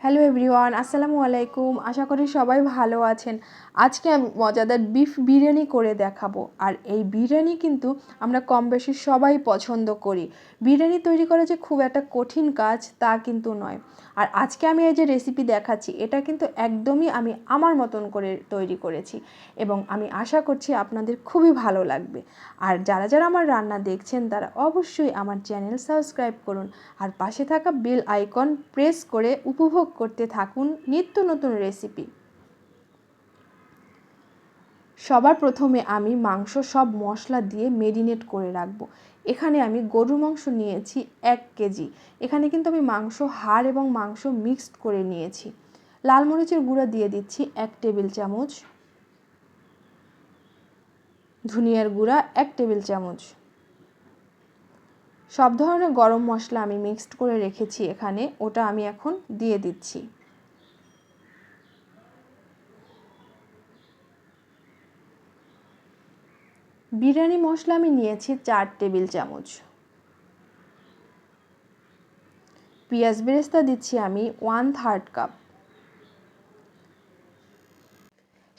Hello everyone, আসসালামু আলাইকুম। আশা করি সবাই ভালো আছেন। আজকে আমি মজাদার বিফ বিরিয়ানি করে দেখাবো। আর এই বিরিয়ানি কিন্তু আমরা কম বেশি সবাই পছন্দ করি। বিরিয়ানি তৈরি করা যে খুব একটা কঠিন কাজ তা কিন্তু নয়। আর আজকে আমি এই যে রেসিপি দেখাচ্ছি এটা কিন্তু একদমই আমি আমার মতন করে তৈরি করেছি এবং আমি আশা করছি আপনাদের খুবই ভালো লাগবে। আর যারা যারা আমার রান্না দেখছেন তারা অবশ্যই আমার চ্যানেল সাবস্ক্রাইব করুন আর পাশে থাকা বেল আইকন প্রেস করে উপভোগ করতে থাকুন নিত্য নতুন রেসিপি। সবার প্রথমে আমি মাংস সব মশলা দিয়ে মেরিনেট করে রাখবো। এখানে আমি গরুর মাংস নিয়েছি 1 কেজি। এখানে কিন্তু আমি মাংস হাড় এবং মাংস মিক্সড করে নিয়েছি। লাল মরিচের গুঁড়া দিয়ে দিচ্ছি 1 টেবিল চামচ, ধনিয়ার গুঁড়া 1 টেবিল চামচ। সব ধরনের গরম মশলা আমি মিক্সড করে রেখেছি এখানে, ওটা আমি এখন দিয়ে দিচ্ছি। বিরিয়ানি মশলা আমি নিয়েছি 4 টেবিল চামচ। পেঁয়াজ বেরেস্তা দিচ্ছি আমি 1/3 কাপ।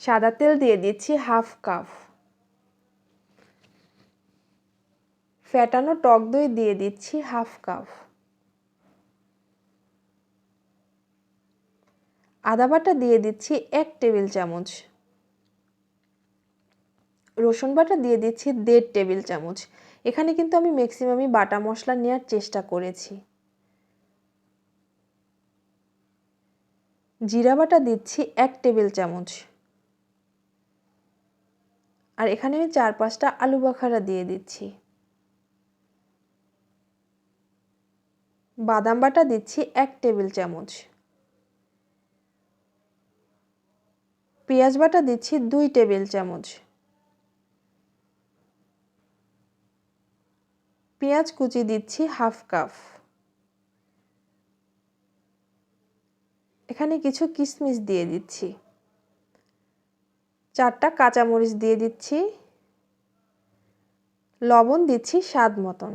সাদা তেল দিয়ে দিচ্ছি 1/2 কাপ। ফ্যাটানো টক দই দিয়ে দিচ্ছি 1/2 কাপ। আদা বাটা দিয়ে দিচ্ছি 1 টেবিল চামচ। রসুন বাটা দিয়ে দিচ্ছি 1.5 টেবিল চামচ। এখানে কিন্তু আমি ম্যাক্সিমামই বাটা মশলা নেওয়ার চেষ্টা করেছি। জিরা বাটা দিচ্ছি 1 টেবিল চামচ। আর এখানে আমি 4-5টা আলু বাখারা দিয়ে দিচ্ছি। বাদাম বাটা দিচ্ছি 1 টেবিল চামচ। পেঁয়াজ বাটা দিচ্ছি 2 টেবিল চামচ। পেঁয়াজ কুচি দিচ্ছি 1/2 কাপ। এখানে কিছু কিশমিশ দিয়ে দিচ্ছি। 4টা কাঁচামরিচ দিয়ে দিচ্ছি। লবণ দিচ্ছি স্বাদ মতন।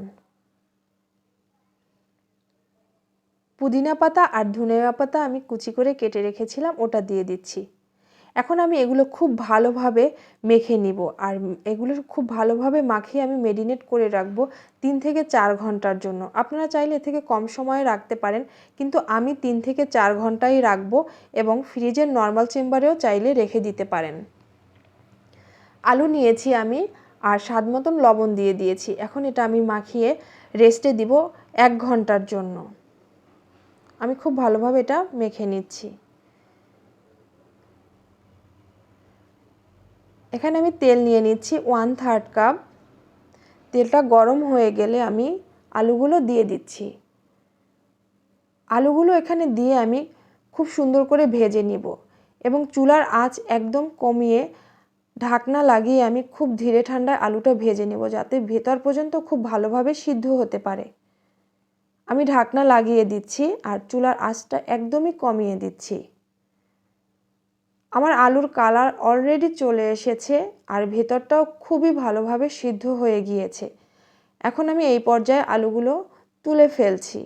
পুদিনা পাতা আর ধনিয়া পাতা আমি কুচি করে কেটে রেখেছিলাম, ওটা দিয়ে দিচ্ছি। এখন আমি এগুলো খুব ভালোভাবে মেখে নিব। আর এগুলো খুব ভালোভাবে মাখিয়ে আমি মেরিনেট করে রাখবো 3 থেকে 4 ঘন্টার জন্য। আপনারা চাইলে এর থেকে কম সময়ে রাখতে পারেন, কিন্তু আমি 3 থেকে 4 ঘন্টাই রাখবো এবং ফ্রিজের নর্মাল চেম্বারেও চাইলে রেখে দিতে পারেন। আলু নিয়েছি আমি আর স্বাদ মতন লবণ দিয়ে দিয়েছি। এখন এটা আমি মাখিয়ে রেস্টে দিব 1 ঘন্টার জন্য। আমি খুব ভালোভাবে এটা মেখে নিচ্ছি। এখানে আমি তেল নিয়ে নিচ্ছি 1/3 কাপ। তেলটা গরম হয়ে গেলে আমি আলুগুলো দিয়ে দিচ্ছি। আলুগুলো এখানে দিয়ে আমি খুব সুন্দর করে ভেজে নিব এবং চুলার আঁচ একদম কমিয়ে ঢাকনা লাগিয়ে আমি খুব ধীরে ঠান্ডায় আলুটা ভেজে নেব, যাতে ভেতর পর্যন্ত খুব ভালোভাবে সিদ্ধ হতে পারে। আমি ঢাকনা লাগিয়ে দিচ্ছি আর চুলার আঁচটা একদমই কমিয়ে দিচ্ছি। আমার আলুর কালার অলরেডি চলে এসেছে আর ভেতরটাও খুবই ভালোভাবে সিদ্ধ হয়ে গিয়েছে। এখন আমি এই পর্যায়ে আলুগুলো তুলে ফেলছি।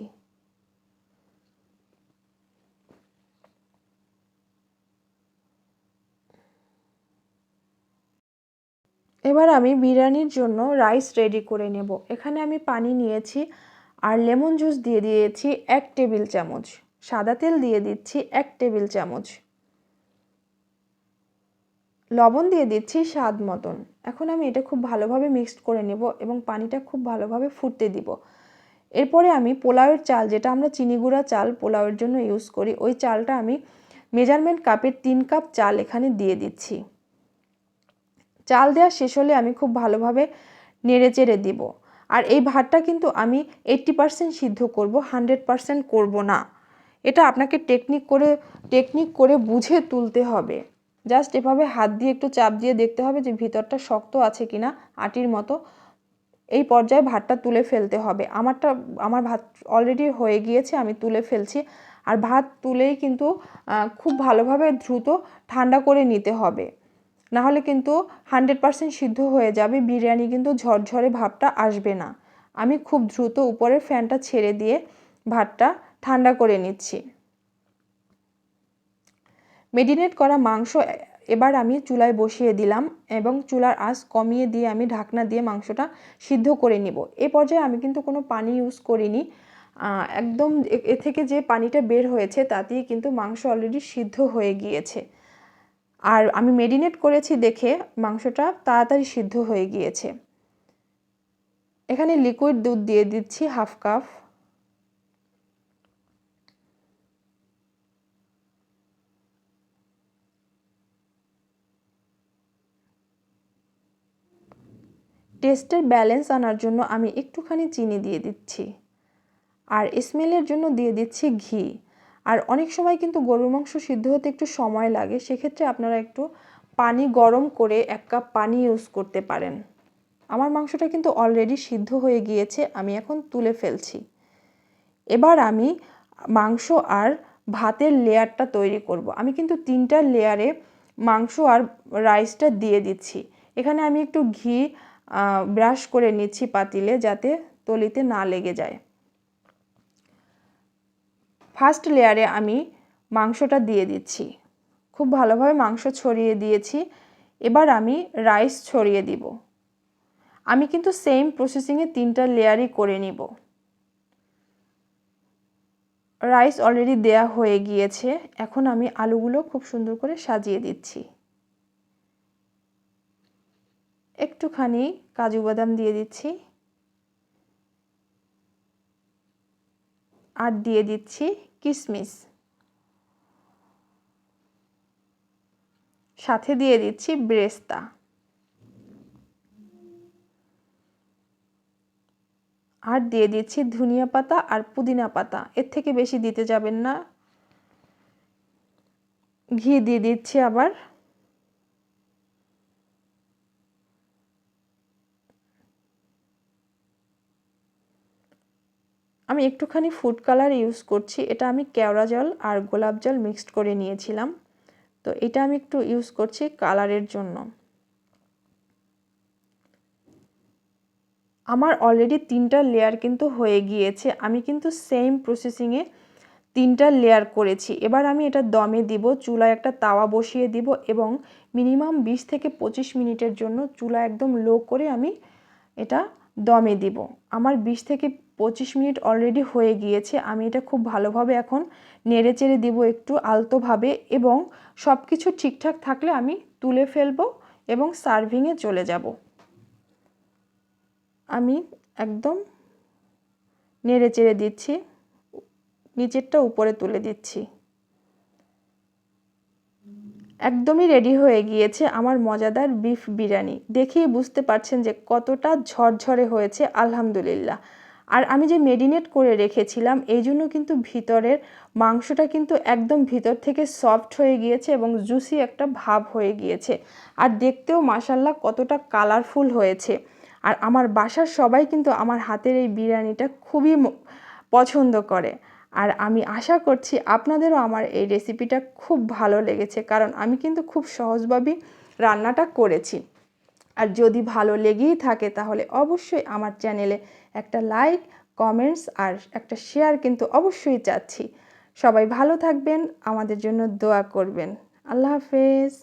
এবার আমি বিরিয়ানির জন্য রাইস রেডি করে নেব। এখানে আমি পানি নিয়েছি আর লেমন জুস দিয়ে দিয়েছি 1 টেবিল চামচ। সাদা তেল দিয়ে দিচ্ছি 1 টেবিল চামচ। লবণ দিয়ে দিচ্ছি স্বাদ মতন। এখন আমি এটা খুব ভালোভাবে মিক্সড করে নেব এবং পানিটা খুব ভালোভাবে ফুটতে দিব। এরপরে আমি পোলাওয়ের চাল, যেটা আমরা চিনি গুঁড়া চাল পোলাওয়ের জন্য ইউজ করি, ওই চালটা আমি মেজারমেন্ট কাপের 3 কাপ চাল এখানে দিয়ে দিচ্ছি। চাল দেওয়া শেষ হলে আমি খুব ভালোভাবে নেড়ে চেড়ে দিব। আর এই ভাতটা কিন্তু আমি 80% সিদ্ধ করব, 100% করব না। এটা আপনাকে টেকনিক করে বুঝে তুলতে হবে। জাস্ট এভাবে হাত দিয়ে একটু চাপ দিয়ে দেখতে হবে যে ভিতরটা শক্ত আছে কিনা, আটির মতো। এই পর্যায়ে ভাতটা তুলে ফেলতে হবে। আমার ভাত অলরেডি হয়ে গিয়েছে, আমি তুলে ফেলছি। আর ভাত তুলেই কিন্তু খুব ভালোভাবে দ্রুত ঠান্ডা করে নিতে হবে, নাহলে কিন্তু 100% সিদ্ধ হয়ে যাবে, বিরিয়ানি কিন্তু ঝরঝরে ভাবটা আসবে না। আমি খুব দ্রুত উপরের ফ্যানটা ছেড়ে দিয়ে ভাতটা ঠান্ডা করে নিচ্ছি। মেরিনেট করা মাংস এবার আমি চুলায় বসিয়ে দিলাম এবং চুলার আঁচ কমিয়ে দিয়ে আমি ঢাকনা দিয়ে মাংসটা সিদ্ধ করে নিব। এ পর্যায়ে আমি কিন্তু কোনো পানি ইউজ করিনি, একদম এ থেকে যে পানিটা বের হয়েছে তাতেই কিন্তু মাংস অলরেডি সিদ্ধ হয়ে গিয়েছে। আর আমি মেরিনেট করেছি দেখে মাংসটা তাড়াতাড়ি সিদ্ধ হয়ে গিয়েছে। এখানে লিকুইড দুধ দিয়ে দিচ্ছি হাফ কাপ। টেস্টের ব্যালেন্স আনার জন্য আমি একটুখানি চিনি দিয়ে দিচ্ছি, আর স্মেলের জন্য দিয়ে দিচ্ছি ঘি। আর অনেক সময় কিন্তু গরুর মাংস সিদ্ধ হতে একটু সময় লাগে, সেক্ষেত্রে আপনারা একটু পানি গরম করে 1 কাপ পানি ইউজ করতে পারেন। আমার মাংসটা কিন্তু অলরেডি সিদ্ধ হয়ে গিয়েছে, আমি এখন তুলে ফেলছি। এবার আমি মাংস আর ভাতের লেয়ারটা তৈরি করব। আমি কিন্তু 3টা লেয়ারে মাংস আর রাইসটা দিয়ে দিচ্ছি। এখানে আমি একটু ঘি ব্রাশ করে নিচ্ছি পাতিলে, যাতে তলিতে না লেগে যায়। ফার্স্ট লেয়ারে আমি মাংসটা দিয়ে দিচ্ছি, খুব ভালোভাবে মাংস ছড়িয়ে দিয়েছি। এবার আমি রাইস ছড়িয়ে দিব। আমি কিন্তু সেম প্রসেসিংয়ে 3টা লেয়ারই করে নিব। রাইস অলরেডি দেয়া হয়ে গিয়েছে, এখন আমি আলুগুলো খুব সুন্দর করে সাজিয়ে দিচ্ছি। একটুখানি কাজু বাদাম দিয়ে দিচ্ছি, আর দিয়ে দিচ্ছি কিশমিশ, সাথে দিয়ে দিচ্ছি বেরেস্তা, আর দিয়ে দিচ্ছি ধনিয়া পাতা আর পুদিনা পাতা। এর থেকে বেশি দিতে যাবেন না। ঘি দিয়ে দিচ্ছি আবার। আমি একটুখানি ফুড কালার ইউজ করছি, এটা আমি কেওড়া জল আর গোলাপ জল মিক্সড করে নিয়েছিলাম, তো এটা আমি একটু ইউজ করছি কালারের জন্য। আমার অলরেডি 3টা লেয়ার কিন্তু হয়ে গিয়েছে। আমি কিন্তু সেম প্রসেসিংয়ে 3টা লেয়ার করেছি। এবার আমি এটা দমে দিব। চুলায় একটা তাওয়া বসিয়ে দিব এবং মিনিমাম 20 থেকে 25 মিনিটের জন্য চুলা একদম লো করে আমি এটা দমে দিব। আমার 20 থেকে 25 মিনিট অলরেডি হয়ে গিয়েছে। আমি এটা খুব ভালোভাবে এখন নেড়েচেড়ে দিব একটু আলতোভাবে, এবং সব কিছু ঠিকঠাক থাকলে আমি তুলে ফেলবো এবং সার্ভিংয়ে চলে যাব। আমি একদম নেড়েচেড়ে দিচ্ছি, নিচেরটা উপরে তুলে দিচ্ছি। একদমই রেডি হয়ে গিয়েছে আমার মজাদার বিফ বিরিয়ানি। দেখেই বুঝতে পারছেন যে কতটা ঝরঝরে হয়েছে, আলহামদুলিল্লাহ। আর আমি যে মেরিনেট করে রেখেছিলাম এই জন্য কিন্তু ভিতরের মাংসটা কিন্তু একদম ভিতর থেকে সফট হয়ে গিয়েছে এবং জুসি একটা ভাব হয়ে গিয়েছে। আর দেখতেও মাশাল্লাহ কতটা কালারফুল হয়েছে। আর আমার বাসার সবাই কিন্তু আমার হাতের এই বিরিয়ানিটা খুবই পছন্দ করে। আর আমি আশা করছি আপনাদেরও আমার এই রেসিপিটা খুব ভালো লেগেছে, কারণ আমি কিন্তু খুব সহজভাবেই রান্নাটা করেছি। আর যদি ভালো লেগেই থাকে তাহলে অবশ্যই আমার চ্যানেলে একটা লাইক, কমেন্টস আর একটা শেয়ার কিন্তু অবশ্যই চাচ্ছি। সবাই ভালো থাকবেন, আমাদের জন্য দোয়া করবেন। আল্লাহ হাফেজ।